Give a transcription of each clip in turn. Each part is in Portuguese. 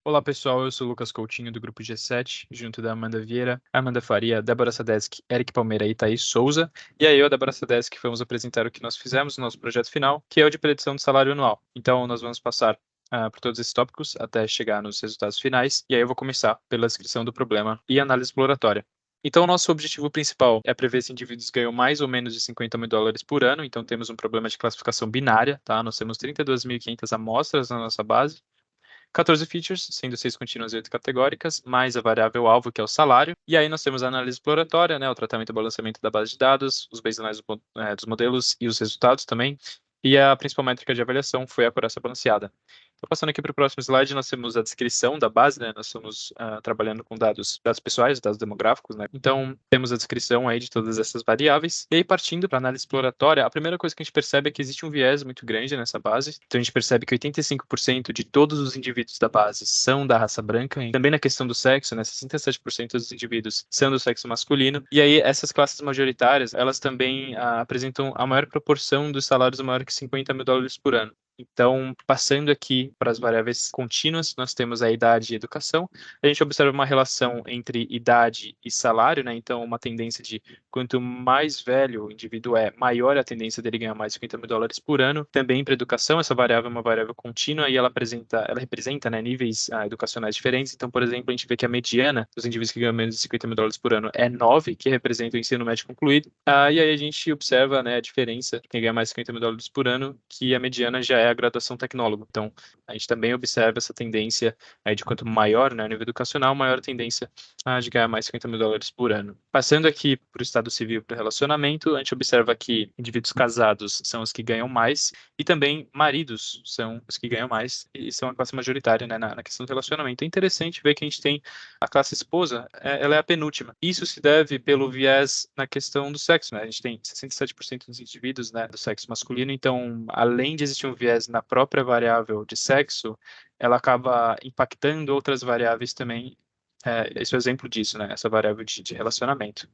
Olá pessoal, eu sou o Lucas Coutinho do grupo G7, junto da Amanda Vieira, Amanda Faria, Débora Sadeschi, Eric Palmeira e Thaís Souza. E aí eu, a Débora Sadeschi, vamos apresentar o que nós fizemos no nosso projeto final, que é o de predição de salário anual. Então nós vamos passar por todos esses tópicos até chegar nos resultados finais. E aí eu vou começar pela descrição do problema e análise exploratória. Então, o nosso objetivo principal é prever se indivíduos ganham mais ou menos de 50 mil dólares por ano. Então, temos um problema de classificação binária, tá? Nós temos 32.500 amostras na nossa base. 14 features, sendo 6 contínuas e 8 categóricas, mais a variável alvo, que é o salário. E aí nós temos a análise exploratória, né, o tratamento e balanceamento da base de dados, os baselines dos modelos e os resultados também. E a principal métrica de avaliação foi a acurácia balanceada. Então, passando aqui para o próximo slide, nós temos a descrição da base, né? Nós estamos trabalhando com dados pessoais, dados demográficos, né? Então, temos a descrição aí de todas essas variáveis. E aí, partindo para a análise exploratória, a primeira coisa que a gente percebe é que existe um viés muito grande nessa base. Então, a gente percebe que 85% de todos os indivíduos da base são da raça branca. E também na questão do sexo, né? 67% dos indivíduos são do sexo masculino. E aí, essas classes majoritárias, elas também apresentam a maior proporção dos salários maior que 50 mil dólares por ano. Então, passando aqui para as variáveis contínuas, nós temos a idade e educação. A gente observa uma relação entre idade e salário, né? Então, uma tendência de quanto mais velho o indivíduo é, maior a tendência dele ganhar mais de 50 mil dólares por ano. Também para educação, essa variável é uma variável contínua e ela representa, né, níveis educacionais diferentes. Então, por exemplo, a gente vê que a mediana dos indivíduos que ganham menos de 50 mil dólares por ano é 9, que representa o ensino médio concluído. E aí a gente observa, né, a diferença, quem ganha mais de 50 mil dólares por ano, que a mediana já é a graduação tecnólogo. Então, a gente também observa essa tendência aí de quanto maior, né, o nível educacional, maior a tendência de ganhar mais de 50 mil dólares por ano. Passando aqui para o estado civil e para o relacionamento, a gente observa que indivíduos casados são os que ganham mais e também maridos são os que ganham mais e são a classe majoritária, né, na questão do relacionamento. É interessante ver que a gente tem a classe esposa, ela é a penúltima. Isso se deve pelo viés na questão do sexo, né? A gente tem 67% dos indivíduos, né, do sexo masculino, então, além de existir um viés na própria variável de sexo, ela acaba impactando outras variáveis também. Esse é o exemplo disso, né? Essa variável de relacionamento.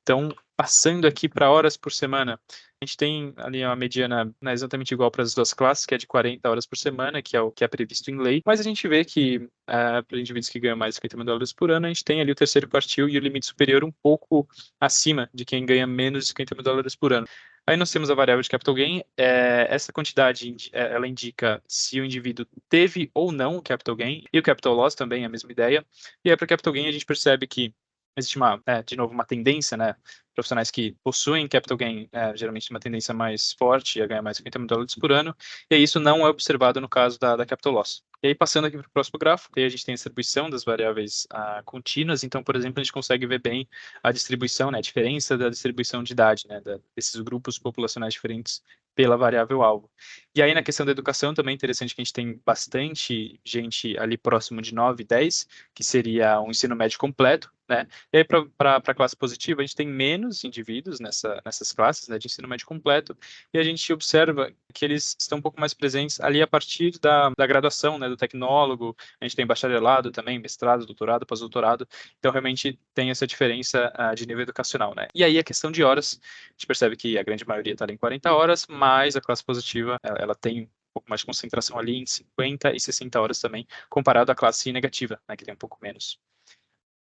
Então, passando aqui para horas por semana, a gente tem ali uma mediana, né, exatamente igual para as duas classes, que é de 40 horas por semana, que é o que é previsto em lei, mas a gente vê que para indivíduos que ganham mais de 50 mil dólares por ano, a gente tem ali o terceiro quartil e o limite superior um pouco acima de quem ganha menos de 50 mil dólares por ano. Aí nós temos a variável de capital gain. Essa quantidade, ela indica se o indivíduo teve ou não o capital gain, e o capital loss também é a mesma ideia. E aí para o capital gain a gente percebe que existe de novo, uma tendência, né? Profissionais que possuem capital gain, geralmente uma tendência mais forte a ganhar mais de 50 mil dólares por ano, e isso não é observado no caso da capital loss. E aí, passando aqui para o próximo gráfico, aí a gente tem a distribuição das variáveis contínuas. Então, por exemplo, a gente consegue ver bem a distribuição, né, a diferença da distribuição de idade, né, desses grupos populacionais diferentes pela variável alvo. E aí, na questão da educação, também é interessante que a gente tem bastante gente ali próximo de 9, 10, que seria um ensino médio completo, né? E aí, para a classe positiva, a gente tem menos indivíduos nessas classes, né, de ensino médio completo, e a gente observa que eles estão um pouco mais presentes ali a partir da graduação, né, do tecnólogo. A gente tem bacharelado também, mestrado, doutorado, pós-doutorado. Então, realmente tem essa diferença de nível educacional, né? E aí, a questão de horas, a gente percebe que a grande maioria está ali em 40 horas, mas a classe positiva, ela tem um pouco mais de concentração ali em 50 e 60 horas também, comparado à classe negativa, né, que tem um pouco menos.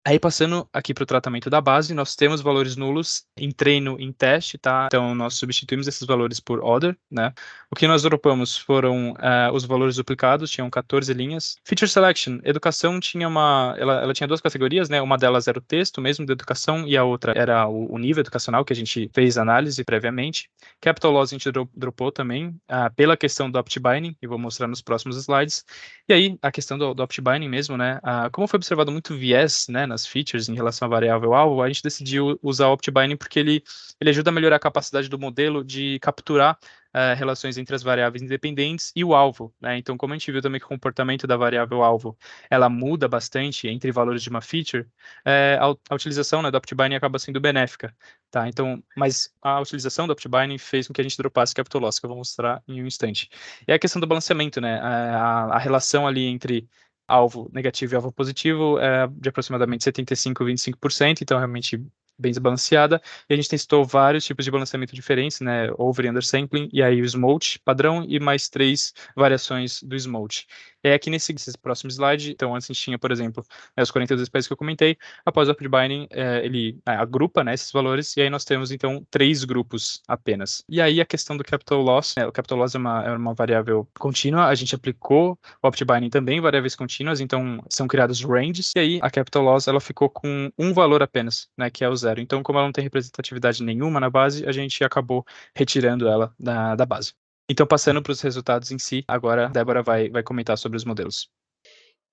Aí, passando aqui para o tratamento da base, nós temos valores nulos em treino e em teste, tá? Então, nós substituímos esses valores por order, né? O que nós dropamos foram os valores duplicados, tinham 14 linhas. Feature Selection, educação tinha ela tinha duas categorias, né? Uma delas era o texto mesmo da educação e a outra era o nível educacional, que a gente fez análise previamente. Capital Loss a gente dropou também, pela questão do opt-binding, e vou mostrar nos próximos slides. E aí, a questão do opt-binding mesmo, né? Como foi observado muito viés, né, nas features em relação à variável alvo, a gente decidiu usar o opt-binding porque ele ajuda a melhorar a capacidade do modelo de capturar relações entre as variáveis independentes e o alvo, né? Então, como a gente viu também que o comportamento da variável alvo, ela muda bastante entre valores de uma feature, a utilização, né, do opt-binding acaba sendo benéfica, tá? Então, mas a utilização do opt-binding fez com que a gente dropasse capital loss, que eu vou mostrar em um instante. E a questão do balanceamento, né? A relação ali entre alvo negativo e alvo positivo é de aproximadamente 75 a 25%, então realmente bem desbalanceada, e a gente testou vários tipos de balanceamento diferentes, né, over e undersampling, e aí o smolt padrão e mais 3 variações do smolt. É aqui nesse próximo slide, então antes a gente tinha, por exemplo, as 42 espécies que eu comentei, após o upbinding, ele agrupa, né, esses valores, e aí nós temos, então, 3 grupos apenas. E aí a questão do capital loss, o capital loss é uma variável contínua, a gente aplicou o upbinding também, variáveis contínuas, então são criados ranges, e aí a capital loss, ela ficou com um valor apenas, né, que é o 0. Então, como ela não tem representatividade nenhuma na base, a gente acabou retirando ela da base. Então, passando para os resultados em si, agora a Débora vai comentar sobre os modelos.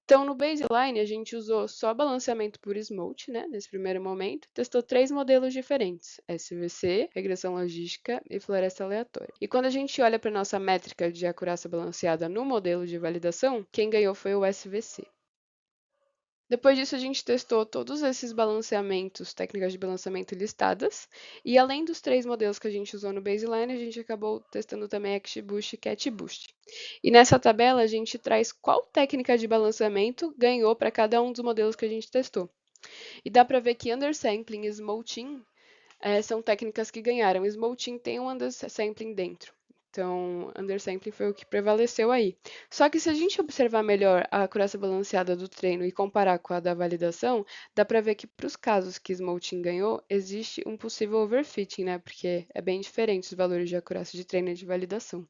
Então, no baseline, a gente usou só balanceamento por smolt, né, nesse primeiro momento. Testou 3 modelos diferentes, SVC, regressão logística e floresta aleatória. E quando a gente olha para a nossa métrica de acurácia balanceada no modelo de validação, quem ganhou foi o SVC. Depois disso, a gente testou todos esses balanceamentos, técnicas de balanceamento listadas, e além dos 3 modelos que a gente usou no baseline, a gente acabou testando também XBoost e CatBoost. E nessa tabela, a gente traz qual técnica de balanceamento ganhou para cada um dos modelos que a gente testou. E dá para ver que undersampling e smolting são técnicas que ganharam. Smolting tem um undersampling dentro. Então, undersampling foi o que prevaleceu aí. Só que se a gente observar melhor a acurácia balanceada do treino e comparar com a da validação, dá para ver que para os casos que Smolting ganhou, existe um possível overfitting, né? Porque é bem diferente os valores de acurácia de treino e de validação.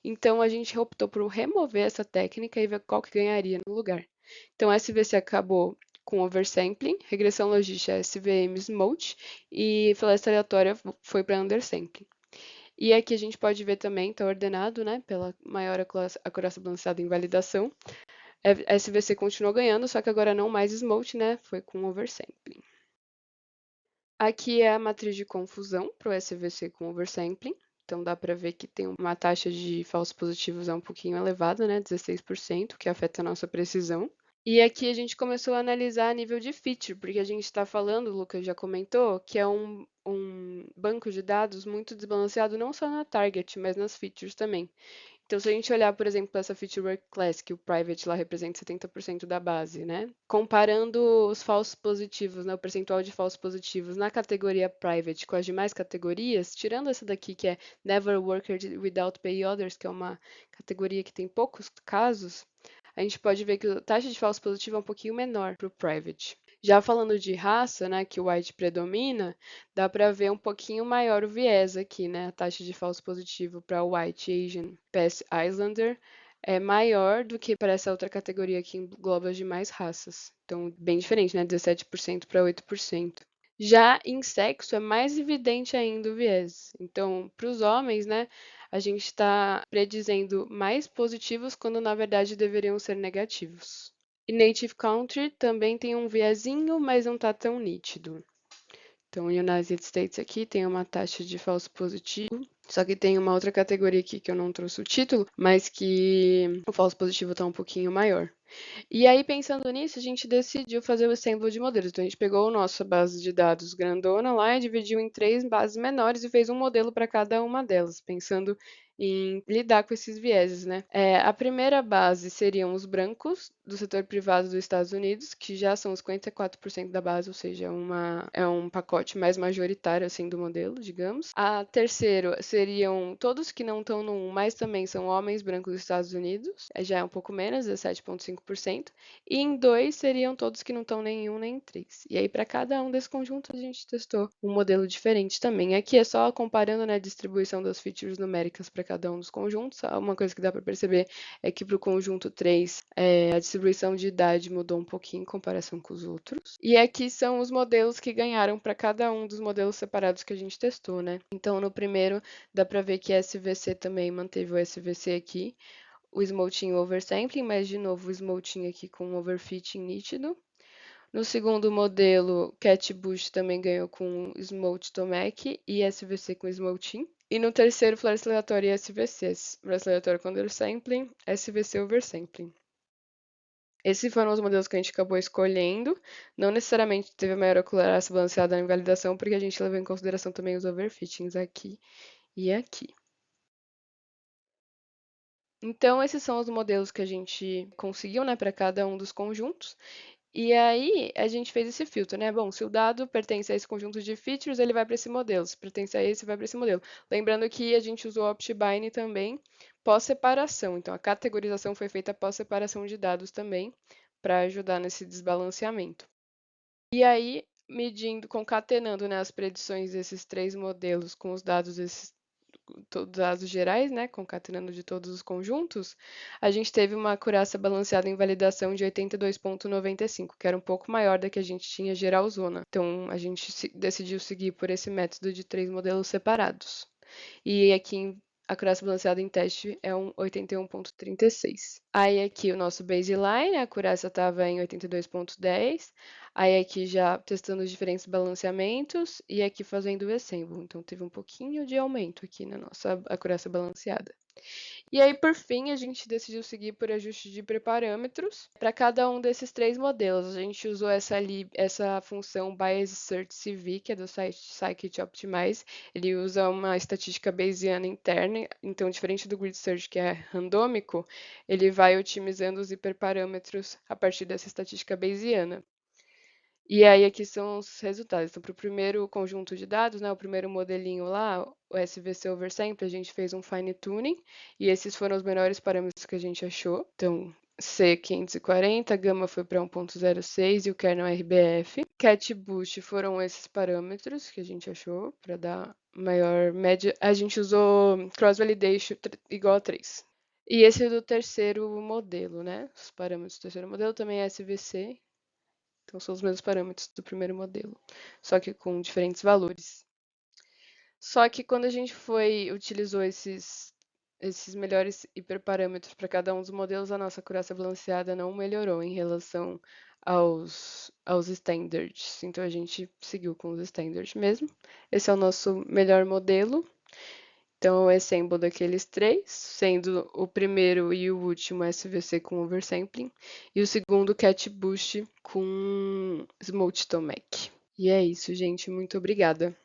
Então, a gente optou por remover essa técnica e ver qual que ganharia no lugar. Então, SVC acabou com oversampling, regressão logística SVM Smolt e floresta aleatória foi para undersampling. E aqui a gente pode ver também, está ordenado, né, pela maior acurácia balanceada em validação. SVC continuou ganhando, só que agora não mais Smolt, né, foi com oversampling. Aqui é a matriz de confusão para o SVC com oversampling. Então dá para ver que tem uma taxa de falsos positivos um pouquinho elevada, né, 16%, que afeta a nossa precisão. E aqui a gente começou a analisar a nível de feature, porque a gente está falando, o Lucas já comentou, que é um banco de dados muito desbalanceado, não só na target, mas nas features também. Então, se a gente olhar, por exemplo, essa feature work class, que o private lá representa 70% da base, né? Comparando os falsos positivos, né, o percentual de falsos positivos na categoria private com as demais categorias, tirando essa daqui que é never worked without pay others, que é uma categoria que tem poucos casos, a gente pode ver que a taxa de falso positivo é um pouquinho menor para o private. Já falando de raça, né, que o white predomina, dá para ver um pouquinho maior o viés aqui, né? A taxa de falso positivo para white, Asian, Pass Islander é maior do que para essa outra categoria que engloba as demais raças. Então, bem diferente, né? 17% para 8%. Já em sexo é mais evidente ainda o viés. Então, para os homens, né, a gente está predizendo mais positivos quando na verdade deveriam ser negativos. E Native Country também tem um viezinho, mas não está tão nítido. Então, o United States aqui tem uma taxa de falso positivo, só que tem uma outra categoria aqui que eu não trouxe o título, mas que o falso positivo está um pouquinho maior. E aí, pensando nisso, a gente decidiu fazer o assembly de modelos. Então, a gente pegou a nossa base de dados grandona lá e dividiu em 3 bases menores e fez um modelo para cada uma delas, pensando em lidar com esses vieses, né? A primeira base seriam os brancos do setor privado dos Estados Unidos, que já são os 54% da base, ou seja, é um pacote mais majoritário assim do modelo, digamos. A terceira seriam todos que não estão no 1, mas também são homens brancos dos Estados Unidos, já é um pouco menos, 17,5%. E em 2 seriam todos que não estão nem em 1 nem em 3. E aí, para cada um desses conjuntos, a gente testou um modelo diferente também. Aqui é só comparando, né, a distribuição das features numéricas para cada um dos conjuntos. Uma coisa que dá para perceber é que para o conjunto 3, a distribuição de idade mudou um pouquinho em comparação com os outros. E aqui são os modelos que ganharam para cada um dos modelos separados que a gente testou, né? Então, no primeiro, dá para ver que SVC também manteve o SVC aqui, o Smolting oversampling, mas de novo o Smolting aqui com overfitting nítido. No segundo modelo, CatBoost também ganhou com Smolt Tomac e SVC com Smolting. E no terceiro, Floresta Aleatória e SVC. Floresta Aleatória com undersampling, SVC oversampling. Esses foram os modelos que a gente acabou escolhendo. Não necessariamente teve a maior acurácia balanceada na validação, porque a gente levou em consideração também os overfittings aqui e aqui. Então, esses são os modelos que a gente conseguiu, né, para cada um dos conjuntos. E aí, a gente fez esse filtro, né? Bom, se o dado pertence a esse conjunto de features, ele vai para esse modelo. Se pertence a esse, vai para esse modelo. Lembrando que a gente usou o Optbine também pós-separação. Então, a categorização foi feita pós-separação de dados também, para ajudar nesse desbalanceamento. E aí, medindo, concatenando, né, as predições desses 3 modelos com os dados dados gerais, né, concatenando de todos os conjuntos, a gente teve uma acurácia balanceada em validação de 82,95, que era um pouco maior da que a gente tinha geralzona. Então, a gente decidiu seguir por esse método de 3 modelos separados. E aqui a acurácia balanceada em teste é um 81,36. Aí aqui o nosso baseline, a acurácia estava em 82,10. Aí aqui já testando os diferentes balanceamentos e aqui fazendo o assemble. Então teve um pouquinho de aumento aqui na nossa acurácia balanceada. E aí, por fim, a gente decidiu seguir por ajuste de hiperparâmetros. Para cada um desses 3 modelos, a gente usou essa função BiasSearchCV, que é do site Scikit-Optimize. Ele usa uma estatística bayesiana interna, então, diferente do Grid Search, que é randômico, ele vai otimizando os hiperparâmetros a partir dessa estatística bayesiana. E aí aqui são os resultados. Então, para o primeiro conjunto de dados, né, o primeiro modelinho lá, o SVC Oversample, a gente fez um fine tuning e esses foram os melhores parâmetros que a gente achou. Então, C540, gama foi para 1.06 e o kernel RBF. Cat Boost foram esses parâmetros que a gente achou para dar maior média. A gente usou cross validation igual a 3. E esse do terceiro modelo, né? Os parâmetros do terceiro modelo também é SVC. Então, são os mesmos parâmetros do primeiro modelo, só que com diferentes valores. Só que quando a gente utilizou esses melhores hiperparâmetros para cada um dos modelos, a nossa acurácia balanceada não melhorou em relação aos standards. Então, a gente seguiu com os standards mesmo. Esse é o nosso melhor modelo. Então, é sample daqueles 3, sendo o primeiro e o último SVC com oversampling, e o segundo Cat Boost com Smooth Tomac. E é isso, gente. Muito obrigada.